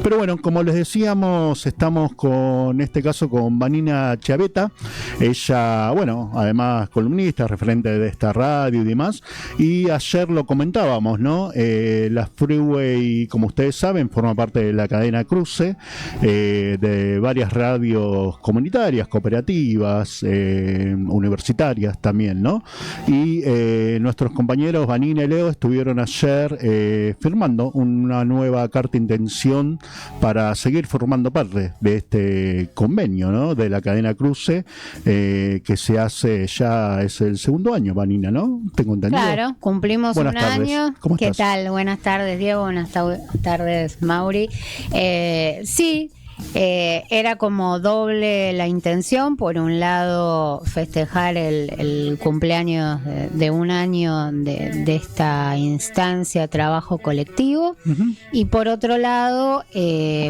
Pero bueno, como les decíamos, estamos con este caso con Vanina Chiavetta. Ella, bueno, además columnista, referente de esta radio y demás. Y ayer lo comentábamos, ¿no? La Freeway, como ustedes saben, forma parte de la cadena Cruce, de varias radios comunitarias, cooperativas, universitarias también, ¿no? Y nuestros compañeros Vanina y Leo estuvieron ayer firmando una nueva carta de intención para seguir formando parte de este convenio, ¿no? De la cadena Cruce, que se hace ya, es el segundo año, Vanina, ¿no? Tengo entendido. Claro, cumplimos Buenas un tardes. año. ¿Cómo ¿Qué estás? tal? Buenas tardes, Diego. Buenas tardes, Mauri. Sí. Era como doble la intención. Por un lado, festejar el cumpleaños de un año de esta instancia trabajo colectivo. Y por otro lado,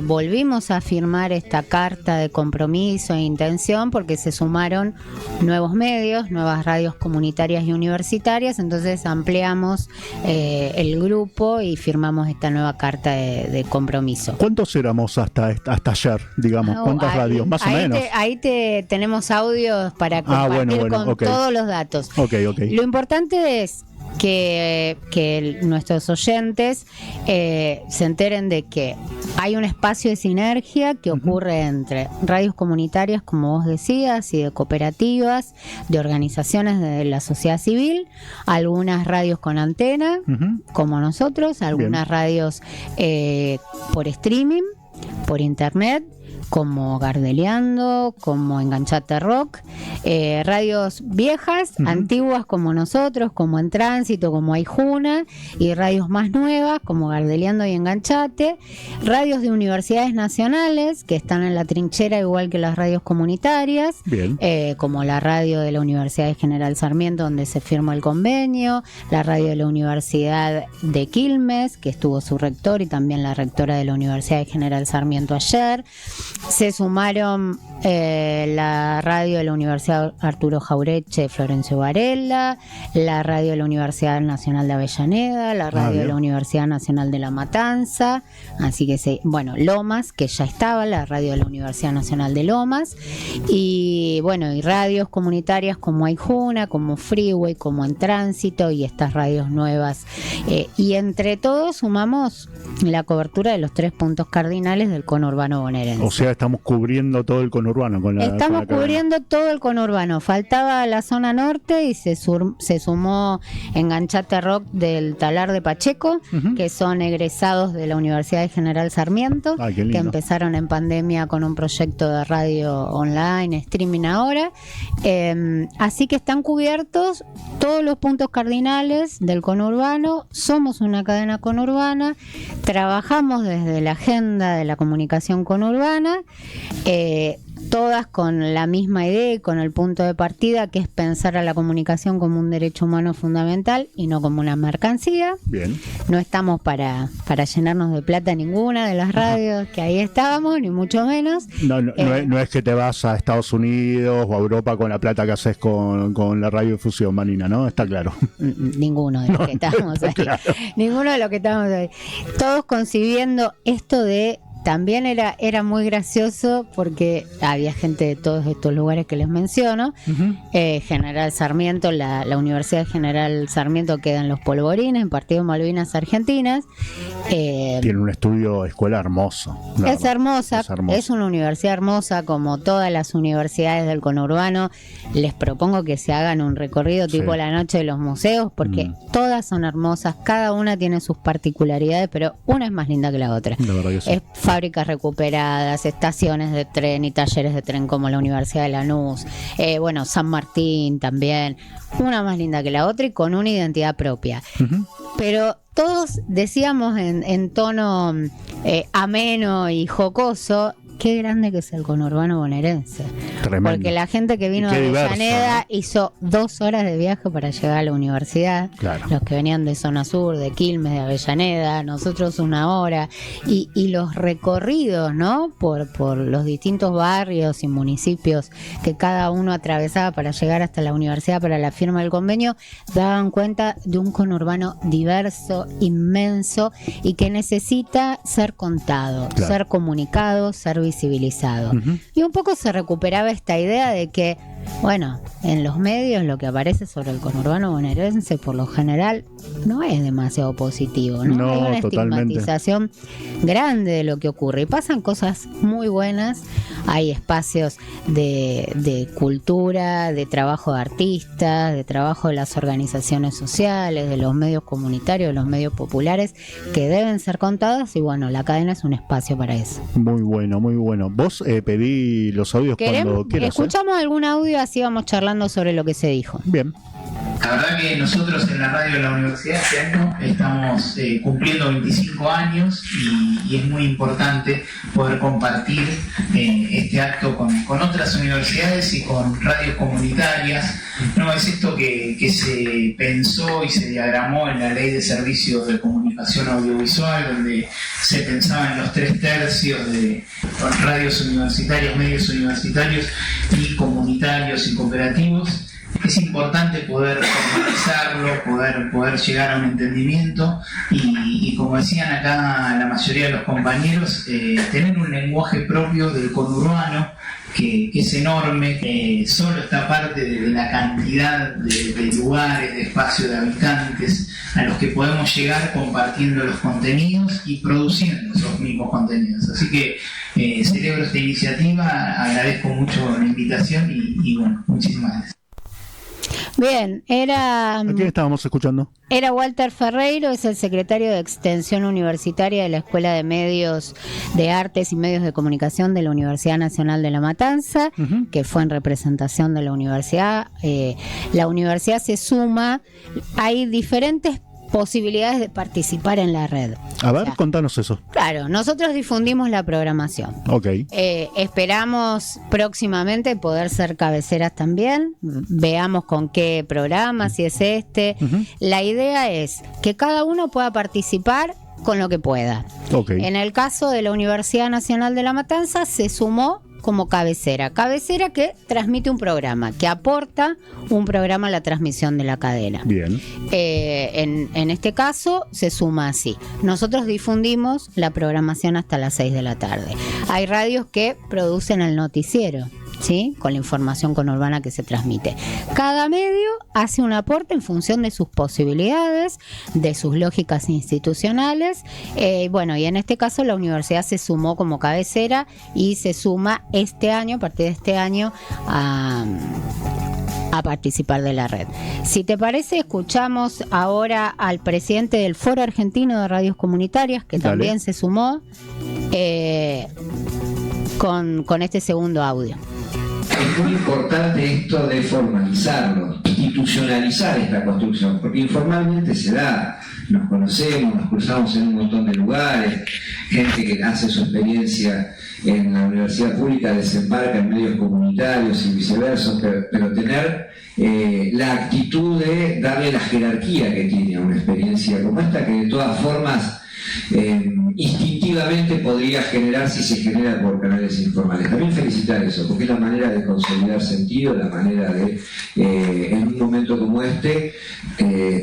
volvimos a firmar esta carta de compromiso e intención porque se sumaron nuevos medios, nuevas radios comunitarias y universitarias. Entonces ampliamos el grupo y firmamos esta nueva carta de compromiso. ¿Cuántos éramos hasta ayer, digamos? ¿Cuántas radios? Más o menos. Ahí tenemos audios para compartir con okay. todos los datos. Okay. Lo importante es que nuestros oyentes se enteren de que hay un espacio de sinergia que ocurre entre radios comunitarias, como vos decías, y de cooperativas, de organizaciones de la sociedad civil, algunas radios con antena, como nosotros, algunas radios por streaming, por internet, como Gardeliando, como Enganchate Rock, radios viejas, antiguas como nosotros, como En Tránsito, como Aijuna, y radios más nuevas como Gardeliando y Enganchate, radios de universidades nacionales que están en la trinchera igual que las radios comunitarias, como la radio de la Universidad de General Sarmiento donde se firmó el convenio, la radio de la Universidad de Quilmes, que estuvo su rector y también la rectora de la Universidad de General Sarmiento ayer. Se sumaron la radio de la Universidad Arturo Jaureche, Florencio Varela, la radio de la Universidad Nacional de Avellaneda, la radio de la Universidad Nacional de La Matanza, así que Lomas, que ya estaba, la radio de la Universidad Nacional de Lomas, y y radios comunitarias como Aijuna, como Freeway, como En Tránsito, y estas radios nuevas, y entre todos sumamos la cobertura de los 3 puntos cardinales del conurbano bonaerense. O sea, estamos cubriendo todo el conurbano. Estamos cubriendo todo el conurbano. Faltaba la zona norte y se sumó Enganchate Rock del Talar de Pacheco, que son egresados de la Universidad de General Sarmiento, que empezaron en pandemia con un proyecto de radio online, streaming ahora. Así que están cubiertos todos los puntos cardinales del conurbano. Somos una cadena conurbana, trabajamos desde la agenda de la comunicación conurbana, todas con la misma idea y con el punto de partida, que es pensar a la comunicación como un derecho humano fundamental y no como una mercancía. Bien. No estamos para llenarnos de plata ninguna de las radios que ahí estábamos, ni mucho menos. No es que te vas a Estados Unidos o a Europa con la plata que haces con la radiodifusión, Vanina, ¿no? Está claro. Ninguno de los que estábamos ahí. Claro. Ninguno de los que estábamos ahí. Todos concibiendo esto de... También era muy gracioso porque había gente de todos estos lugares que les menciono. General Sarmiento, la Universidad de General Sarmiento queda en Los Polvorines, en Partido Malvinas Argentinas. Tiene un estudio escuela hermoso. Es hermosa, es una universidad hermosa, como todas las universidades del conurbano. Les propongo que se hagan un recorrido tipo la noche de los museos, porque todas son hermosas, cada una tiene sus particularidades, pero una es más linda que la otra. La verdad que sí. Es fábricas recuperadas, estaciones de tren y talleres de tren como la Universidad de Lanús, San Martín también, una más linda que la otra y con una identidad propia. Pero todos decíamos en tono ameno y jocoso, qué grande que es el conurbano bonaerense. Tremendo. Porque la gente que vino de diverso, Avellaneda, ¿no? hizo 2 horas de viaje para llegar a la universidad. Claro. Los que venían de zona sur, de Quilmes, de Avellaneda, nosotros 1 hora. Y los recorridos, ¿no? Por los distintos barrios y municipios que cada uno atravesaba para llegar hasta la universidad para la firma del convenio, daban cuenta de un conurbano diverso, inmenso, y que necesita ser contado, Claro. ser comunicado, ser visibilizado. Ujú. Y un poco se recuperaba esta idea de que, bueno, en los medios lo que aparece sobre el conurbano bonaerense por lo general no es demasiado positivo, ¿no? No, Hay una totalmente. estigmatización grande de lo que ocurre y pasan cosas muy buenas. Hay espacios de cultura, de trabajo de artistas, de trabajo de las organizaciones sociales, de los medios comunitarios, de los medios populares, que deben ser contados, y bueno, la cadena es un espacio para eso. Muy bueno, muy bueno. Vos pedí los audios cuando quieras. Escuchamos algún audio, así vamos charlando sobre lo que se dijo. Bien. La verdad que nosotros en la radio de la universidad este año estamos cumpliendo 25 años y es muy importante poder compartir este acto con otras universidades y con radios comunitarias. No es esto que se pensó y se diagramó en la Ley de Servicios de Comunicación Audiovisual, donde se pensaba en los 3/3 de radios universitarias, medios universitarios y comunitarios y cooperativos. Es importante poder formalizarlo, poder llegar a un entendimiento y como decían acá la mayoría de los compañeros, tener un lenguaje propio del conurbano que es enorme, solo esta parte de la cantidad de lugares, de espacios, de habitantes a los que podemos llegar compartiendo los contenidos y produciendo esos mismos contenidos. Así que celebro esta iniciativa, agradezco mucho la invitación y bueno, muchísimas gracias. Bien, ¿A quién estábamos escuchando? era Walter Ferreiro, es el secretario de Extensión Universitaria de la Escuela de Medios de Artes y Medios de Comunicación de la Universidad Nacional de La Matanza, Ujú. que fue en representación de la universidad. La universidad se suma, hay diferentes posibilidades de participar en la red. A ver, O sea, contanos eso. claro, nosotros difundimos la programación. Ok. Esperamos próximamente poder ser cabeceras también. Veamos con qué programa, si es este. Ujú. La idea es que cada uno pueda participar con lo que pueda. Ok. En el caso de la Universidad Nacional de La Matanza se sumó como cabecera que transmite un programa, que aporta un programa a la transmisión de la cadena. Bien. En este caso se suma así. Nosotros difundimos la programación hasta las 6 de la tarde. Hay radios que producen el noticiero, ¿sí? Con la información conurbana que se transmite. Cada medio hace un aporte en función de sus posibilidades, de sus lógicas institucionales. Bueno, y en este caso la universidad se sumó como cabecera y se suma este año, a partir de este año, a participar de la red. Si te parece, escuchamos ahora al presidente del Foro Argentino de Radios Comunitarias, que Dale. también se sumó con este segundo audio. Es muy importante esto de formalizarlo, institucionalizar esta construcción, porque informalmente se da, nos conocemos, nos cruzamos en un montón de lugares, gente que hace su experiencia en la universidad pública desembarca en medios comunitarios y viceversa, pero tener la actitud de darle la jerarquía que tiene a una experiencia como esta, que de todas formas instintivamente podría generar si se genera por canales informales. También felicitar eso, porque es la manera de consolidar sentido, la manera de, en un momento como este,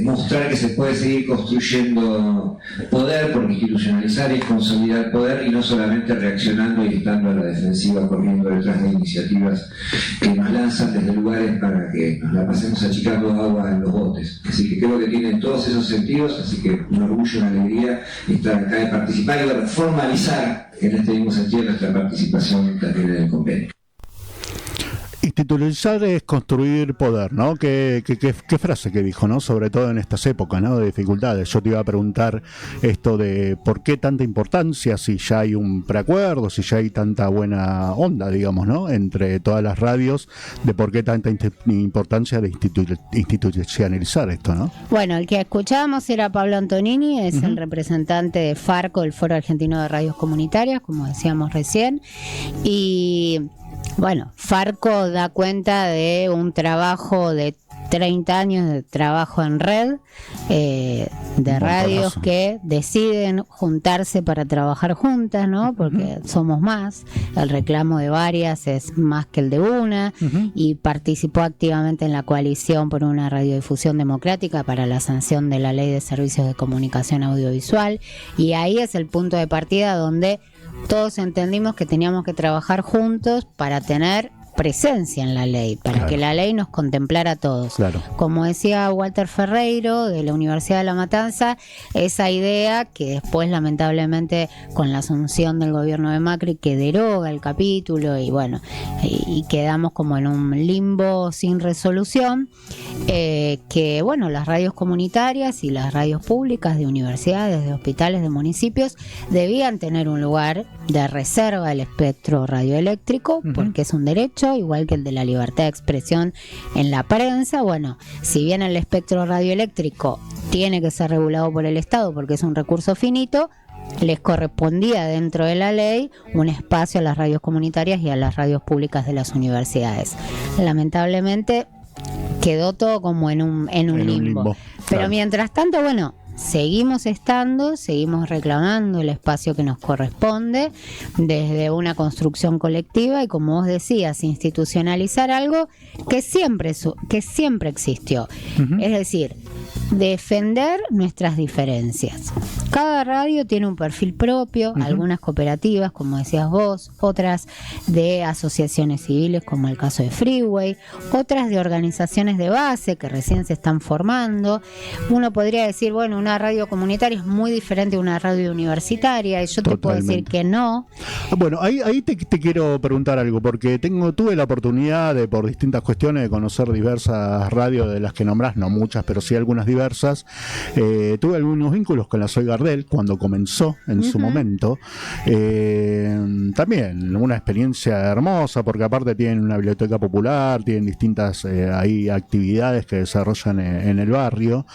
mostrar que se puede seguir construyendo poder, porque institucionalizar es consolidar poder y no solamente reaccionando y estando a la defensiva, corriendo detrás de iniciativas que nos lanzan desde lugares para que nos la pasemos achicando agua en los botes. Así que creo que tiene todos esos sentidos, así que un orgullo, una alegría estar acá y participar y bueno, formalizar en este mismo sentido nuestra participación también en el convenio. Y institucionalizar es construir poder, ¿no? ¿Qué frase que dijo, ¿no? Sobre todo en estas épocas, ¿no? De dificultades. Yo te iba a preguntar esto de por qué tanta importancia, si ya hay un preacuerdo, si ya hay tanta buena onda, digamos, ¿no? Entre todas las radios, de por qué tanta importancia de institucionalizar esto, ¿no? Bueno, el que escuchábamos era Pablo Antonini, es el representante de Farco, el Foro Argentino de Radios Comunitarias, como decíamos recién, y bueno, Farco da cuenta de un trabajo de 30 años de trabajo en red, de radios que deciden juntarse para trabajar juntas, ¿no? Porque somos más, el reclamo de varias es más que el de una, y participó activamente en la coalición por una radiodifusión democrática para la sanción de la Ley de Servicios de Comunicación Audiovisual, y ahí es el punto de partida donde todos entendimos que teníamos que trabajar juntos para tener presencia en la ley, para que la ley nos contemplara a todos. Como decía Walter Ferreiro de la Universidad de La Matanza, esa idea que después lamentablemente con la asunción del gobierno de Macri que deroga el capítulo y bueno, y quedamos como en un limbo sin resolución, que bueno, las radios comunitarias y las radios públicas de universidades, de hospitales, de municipios debían tener un lugar de reserva del espectro radioeléctrico, porque es un derecho igual que el de la libertad de expresión en la prensa. Bueno, si bien el espectro radioeléctrico tiene que ser regulado por el Estado porque es un recurso finito, les correspondía dentro de la ley un espacio a las radios comunitarias y a las radios públicas de las universidades. Lamentablemente quedó todo como en un limbo. Pero mientras tanto, bueno, seguimos reclamando el espacio que nos corresponde desde una construcción colectiva y, como vos decías, institucionalizar algo que siempre existió. Es decir, defender nuestras diferencias. Cada radio tiene un perfil propio, algunas cooperativas, como decías vos, otras de asociaciones civiles, como el caso de Freeway, otras de organizaciones de base que recién se están formando. Uno podría decir, bueno, una radio comunitaria es muy diferente a una radio universitaria, y yo te puedo decir que no. Bueno, ahí te quiero preguntar algo, porque tuve la oportunidad de, por distintas cuestiones, de conocer diversas radios de las que nombrás, no muchas, pero sí algunas diversas. Tuve algunos vínculos con la Soy Gardel cuando comenzó en su momento. También una experiencia hermosa, porque aparte tienen una biblioteca popular, tienen distintas ahí actividades que desarrollan en el barrio.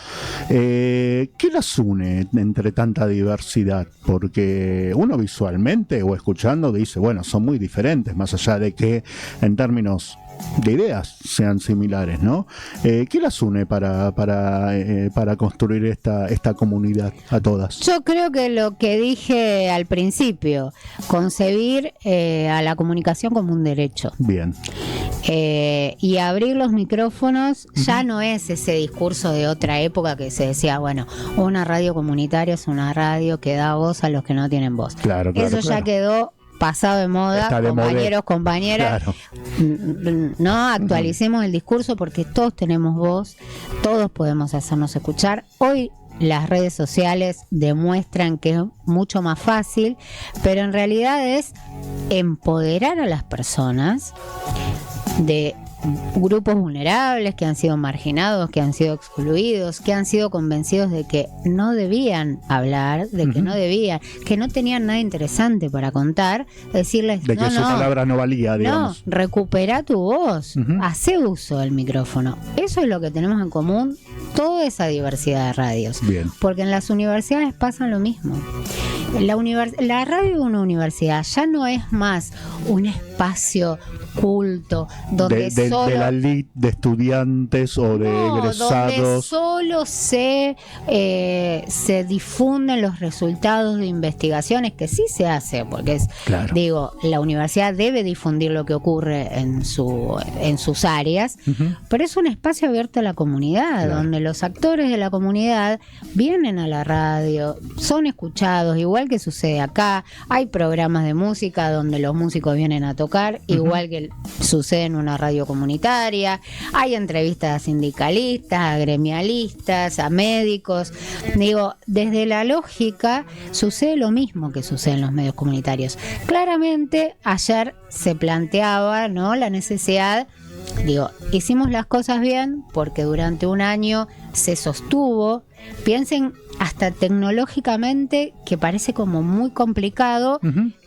¿Qué las une entre tanta diversidad? Porque uno visualmente o escuchando dice, bueno, son muy diferentes, más allá de que en términos de ideas sean similares, ¿no? ¿Qué las une para construir esta comunidad a todas? Yo creo que lo que dije al principio, concebir a la comunicación como un derecho. Bien. Y abrir los micrófonos ya no es ese discurso de otra época que se decía, bueno, una radio comunitaria es una radio que da voz a los que no tienen voz. Claro, eso ya quedó pasado de moda, compañeras. Claro. No actualicemos el discurso, porque todos tenemos voz, todos podemos hacernos escuchar. Hoy las redes sociales demuestran que es mucho más fácil, pero en realidad es empoderar a las personas de grupos vulnerables que han sido marginados, que han sido excluidos, que han sido convencidos de que no debían hablar, de que no debían, que no tenían nada interesante para contar, decirles de que su palabra no valía, digamos. No, recupera tu voz, hace uso del micrófono. Eso es lo que tenemos en común toda esa diversidad de radios. Bien. Porque en las universidades pasa lo mismo. La radio de una universidad ya no es más un espacio culto donde de la elite de estudiantes o de egresados, donde solo se difunden los resultados de investigaciones, que sí se hace, porque es, digo, la universidad debe difundir lo que ocurre en sus áreas, pero es un espacio abierto a la comunidad, donde los actores de la comunidad vienen a la radio, son escuchados, igual que sucede acá. Hay programas de música donde los músicos vienen a tocar, igual que sucede en una radio comunitaria. Hay entrevistas a sindicalistas, a gremialistas, a médicos. Digo, desde la lógica sucede lo mismo que sucede en los medios comunitarios. Claramente ayer se planteaba, ¿no?, la necesidad Digo, hicimos las cosas bien porque durante un año se sostuvo. Piensen hasta tecnológicamente que parece como muy complicado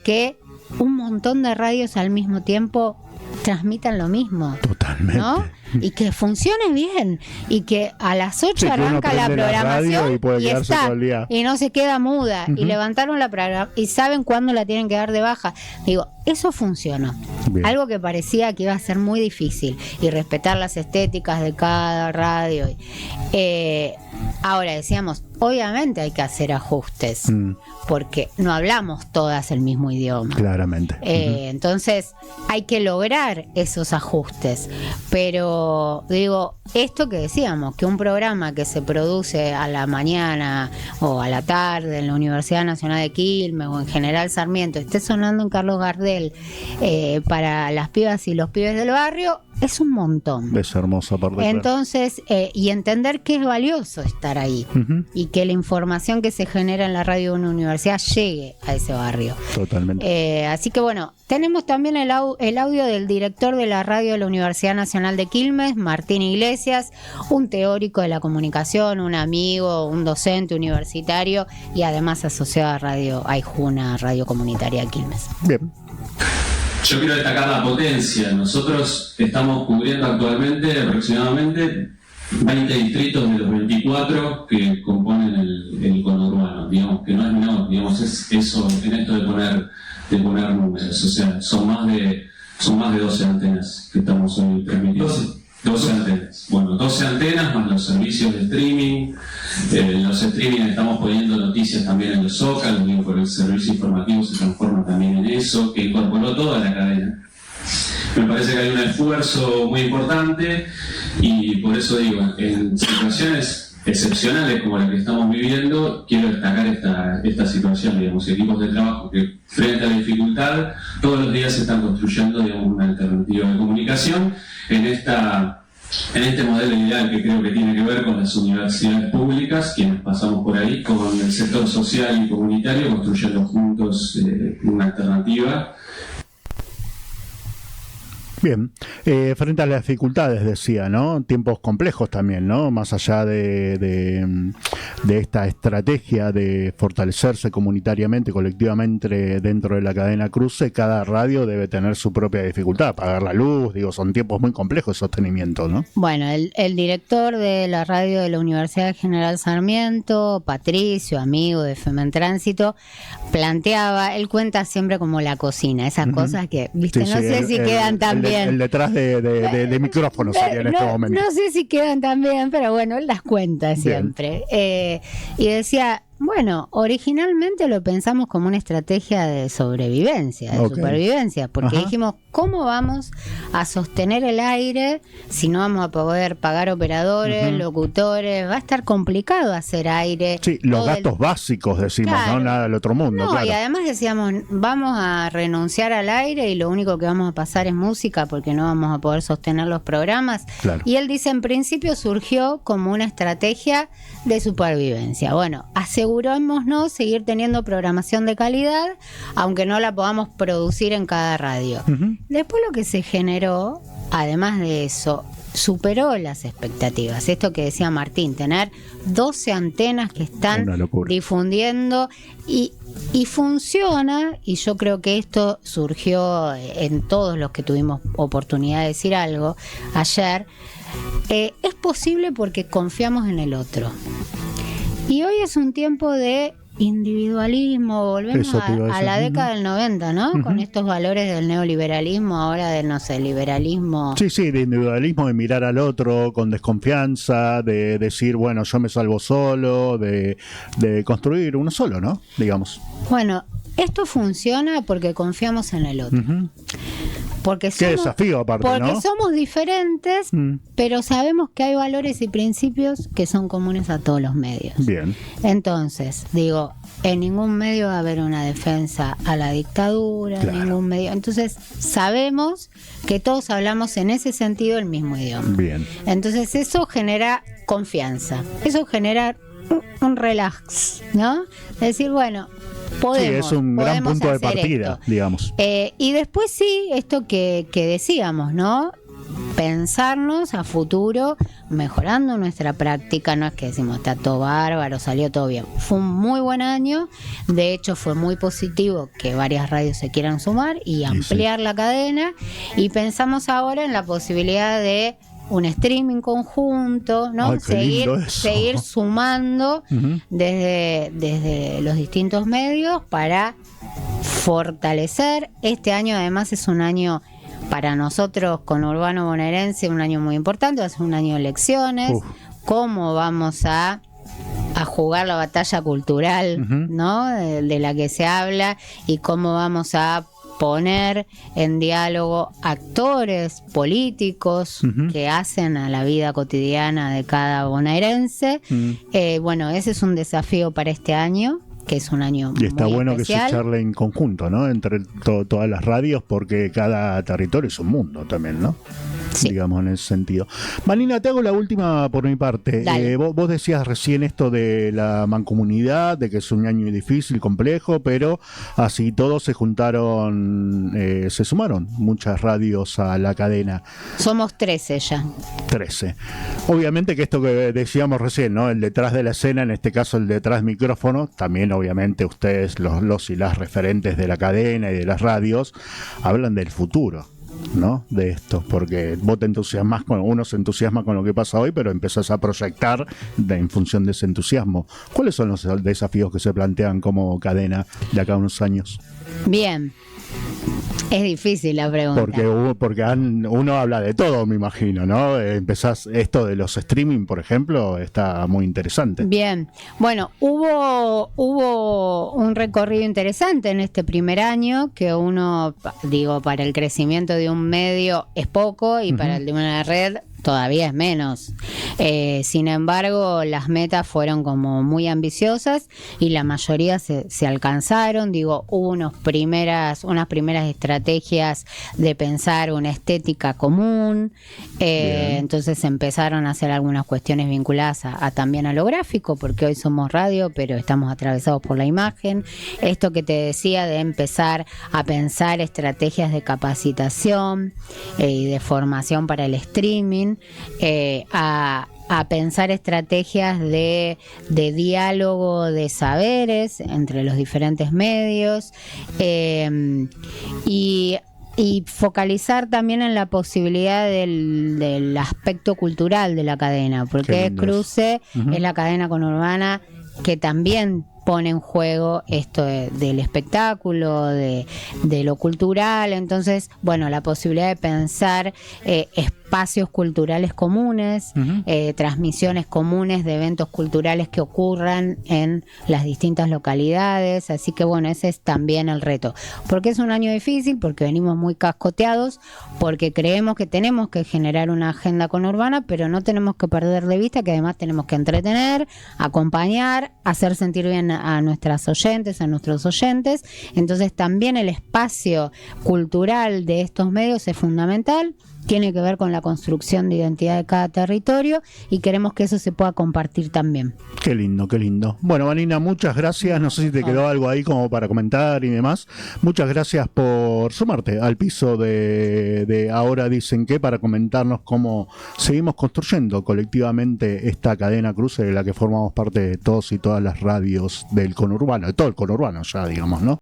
que un montón de radios al mismo tiempo transmitan lo mismo. Totalmente. ¿No? Y que funcione bien. Y que a las 8 arranca la programación y está. Y no se queda muda. Y levantaron la programación y saben cuándo la tienen que dar de baja. Digo, eso funcionó. Bien. Algo que parecía que iba a ser muy difícil. Y respetar las estéticas de cada radio. Ahora decíamos, obviamente hay que hacer ajustes. Porque no hablamos todas el mismo idioma. Claramente. Entonces hay que lograr esos ajustes. Pero digo, esto que decíamos, que un programa que se produce a la mañana o a la tarde en la Universidad Nacional de Quilmes o en General Sarmiento esté sonando en Carlos Gardel para las pibas y los pibes del barrio, es un montón. Es hermosa parte. Entonces, y entender que es valioso estar ahí y que la información que se genera en la radio de una universidad llegue a ese barrio. Totalmente. Así que bueno, tenemos también el audio del director de la radio de la Universidad Nacional de Quilmes, Martín Iglesias, un teórico de la comunicación, un amigo, un docente universitario y además asociado a Radio Aijuna, Radio Comunitaria de Quilmes. Bien. Yo quiero destacar la potencia. Nosotros estamos cubriendo actualmente aproximadamente 20 distritos de los 24 que componen el conurbano. Digamos que no es menor, digamos, es eso en esto de poner números. O sea, son más de 12 antenas que estamos hoy transmitiendo. 12 antenas. Bueno, 12 antenas más los servicios de streaming. Los streaming estamos poniendo noticias también en los zócalos, digo, porque el servicio informativo se transforma también en eso, que incorporó toda la cadena. Me parece que hay un esfuerzo muy importante y por eso digo, en situaciones excepcionales como la que estamos viviendo, quiero destacar esta situación, digamos, equipos de trabajo que frente a la dificultad todos los días se están construyendo, digamos, una alternativa de comunicación en este modelo ideal que creo que tiene que ver con las universidades públicas, quienes pasamos por ahí, con el sector social y comunitario, construyendo juntos una alternativa. Bien, frente a las dificultades, decía, ¿no? Tiempos complejos también, ¿no? Más allá de esta estrategia de fortalecerse comunitariamente, colectivamente dentro de la cadena cruce, cada radio debe tener su propia dificultad, pagar la luz, digo, son tiempos muy complejos de sostenimiento, ¿no? Bueno, el director de la radio de la Universidad General Sarmiento, Patricio, amigo de FEMEN Tránsito, planteaba, él cuenta siempre como la cocina, esas cosas que, viste, sí, no sé si quedan tan bien. El detrás de micrófonos sería en este momento. No sé si quedan tan bien, pero bueno, él las cuenta siempre. Y decía, bueno, originalmente lo pensamos como una estrategia de sobrevivencia, de supervivencia, porque dijimos, ¿cómo vamos a sostener el aire si no vamos a poder pagar operadores, locutores? Va a estar complicado hacer aire. Sí, los gastos básicos, decimos, claro, no nada del otro mundo. No, claro. Y además decíamos, vamos a renunciar al aire y lo único que vamos a pasar es música porque no vamos a poder sostener los programas. Claro. Y él dice, en principio surgió como una estrategia de supervivencia. Bueno, asegurémonos seguir teniendo programación de calidad, aunque no la podamos producir en cada radio. Después lo que se generó, además de eso, superó las expectativas. Esto que decía Martín, tener 12 antenas que están difundiendo y funciona, y yo creo que esto surgió en todos los que tuvimos oportunidad de decir algo ayer. Es posible porque confiamos en el otro. Y hoy es un tiempo de individualismo, volvemos a la década del 90, ¿no? Con estos valores del neoliberalismo, ahora del, no sé, liberalismo. Sí, de individualismo, de mirar al otro con desconfianza, de decir, bueno, yo me salvo solo, de construir uno solo, ¿no? Digamos. Bueno, esto funciona porque confiamos en el otro. Porque qué desafío aparte, porque ¿no? somos diferentes, pero sabemos que hay valores y principios que son comunes a todos los medios. Bien. Entonces, digo, en ningún medio va a haber una defensa a la dictadura, claro. En ningún medio. Entonces, sabemos que todos hablamos en ese sentido el mismo idioma. Bien. Entonces, eso genera confianza. Eso genera un relax, ¿no? Es decir, bueno, podemos, sí, es un gran punto de partida, esto. digamos. Y después sí, esto que decíamos, ¿no? pensarnos a futuro, mejorando nuestra práctica. No es que decimos está todo bárbaro, salió todo bien. Fue un muy buen año, de hecho fue muy positivo que varias radios se quieran sumar y ampliar la cadena, y pensamos ahora en la posibilidad de un streaming conjunto, ¿no? Ay, seguir sumando desde los distintos medios para fortalecer. Este año además es un año para nosotros con Urbano Bonaerense, un año muy importante, va a ser un año de elecciones. ¿Cómo vamos a jugar la batalla cultural, ¿no? De la que se habla, y cómo vamos a poner en diálogo actores políticos que hacen a la vida cotidiana de cada bonaerense? Bueno, ese es un desafío para este año, que es un año y está muy bueno especial. Que se charle en conjunto, ¿no? Entre todas las radios, porque cada territorio es un mundo también, ¿no? Sí. Digamos, en ese sentido. Vanina, te hago la última por mi parte. Vos decías recién esto de la mancomunidad, de que es un año difícil, complejo, pero así todos se juntaron, se sumaron muchas radios a la cadena. Somos 13 ya. 13. Obviamente que esto que decíamos recién, ¿no? El detrás de la escena, en este caso el detrás micrófono, también obviamente ustedes, los y las referentes de la cadena y de las radios, hablan del futuro, ¿no? De esto, porque vos te entusiasmas uno se entusiasma con lo que pasa hoy, pero empezás a proyectar en función de ese entusiasmo. ¿Cuáles son los desafíos que se plantean como cadena de acá a unos años? Bien. Es difícil la pregunta. Porque uno habla de todo, me imagino, ¿no? Empezás esto de los streaming, por ejemplo, está muy interesante. Bien, bueno, hubo un recorrido interesante en este primer año, que uno, digo, para el crecimiento de un medio es poco, y para el de una red todavía es menos. Sin embargo, las metas fueron como muy ambiciosas y la mayoría se alcanzaron. Digo, hubo unas primeras estrategias de pensar una estética común. Entonces empezaron a hacer algunas cuestiones vinculadas también a lo gráfico, porque hoy somos radio, pero estamos atravesados por la imagen. Esto que te decía de empezar a pensar estrategias de capacitación y de formación para el streaming, a pensar estrategias de diálogo de saberes entre los diferentes medios, y focalizar también en la posibilidad del aspecto cultural de la cadena, porque Cruce es la cadena conurbana que también pone en juego esto del espectáculo, de lo cultural. Entonces, bueno, la posibilidad de pensar espacios culturales comunes, transmisiones comunes de eventos culturales que ocurran en las distintas localidades. Así que bueno, ese es también el reto. Porque es un año difícil, porque venimos muy cascoteados, porque creemos que tenemos que generar una agenda conurbana, pero no tenemos que perder de vista que además tenemos que entretener, acompañar, hacer sentir bien a nuestras oyentes, a nuestros oyentes. Entonces también el espacio cultural de estos medios es fundamental. Tiene que ver con la construcción de identidad de cada territorio, y queremos que eso se pueda compartir también. Qué lindo, qué lindo. Bueno, Vanina, muchas gracias. No sé si te quedó algo ahí como para comentar y demás. Muchas gracias por sumarte al piso de Ahora Dicen Que, para comentarnos cómo seguimos construyendo colectivamente esta cadena Cruce de la que formamos parte de todos y todas las radios del conurbano, de todo el conurbano ya, digamos, ¿no?